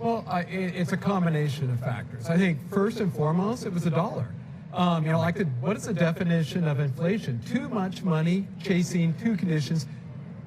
Well, it's a combination of factors. I think first and foremost, it was the dollar. What is the definition of inflation? Too much money chasing two conditions,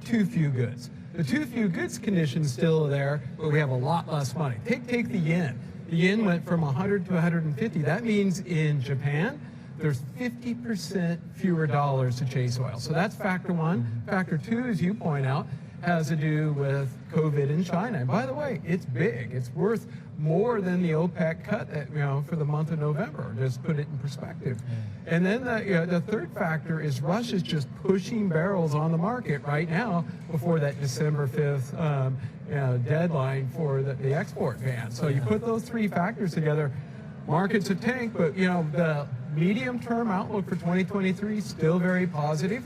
too few goods. The too few goods condition is still there, but we have a lot less money. Take the yen. The yen went from 100 to 150. That means in Japan, there's 50% fewer dollars to chase oil. So that's factor one. Factor two, as you point out, has to do with COVID in China. And by the way, it's big. It's worth more than the OPEC cut that, for the month of November. Just put it in perspective. And then the third factor is Russia's just pushing barrels on the market right now before that December 5th deadline for the export ban. So you put those three factors together, markets have tanked, but the medium-term outlook for 2023 is still very positive.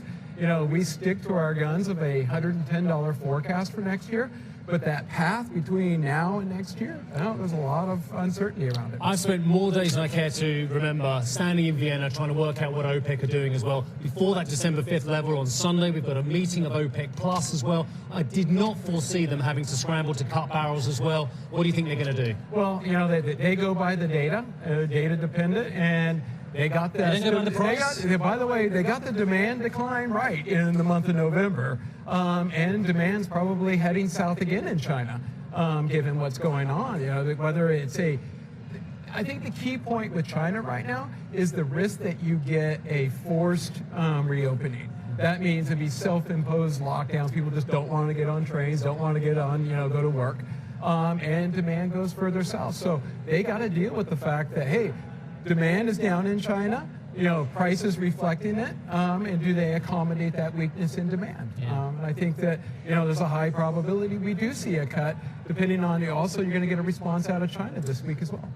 We stick to our guns of a $110 forecast for next year, but that path between now and next year, there's a lot of uncertainty around it. I've spent more days than I care to remember standing in Vienna trying to work out what OPEC are doing as well. Before that December 5th level on Sunday, we've got a meeting of OPEC Plus as well. I did not foresee them having to scramble to cut barrels as well. What do you think they're going to do? Well, they go by the data, data dependent, and they got the by the way, they got the demand decline right in the month of November, and demand's probably heading south again in China, given what's going on. Whether it's I think the key point with China right now is the risk that you get a forced reopening. That means it'd be self-imposed lockdowns. People just don't want to get on trains, don't want to get on, go to work, and demand goes further south. So they got to deal with the fact that, hey, demand is down in China, prices reflecting it, and do they accommodate that weakness in demand? And I think that, there's a high probability we do see a cut, depending on, also you're going to get a response out of China this week as well.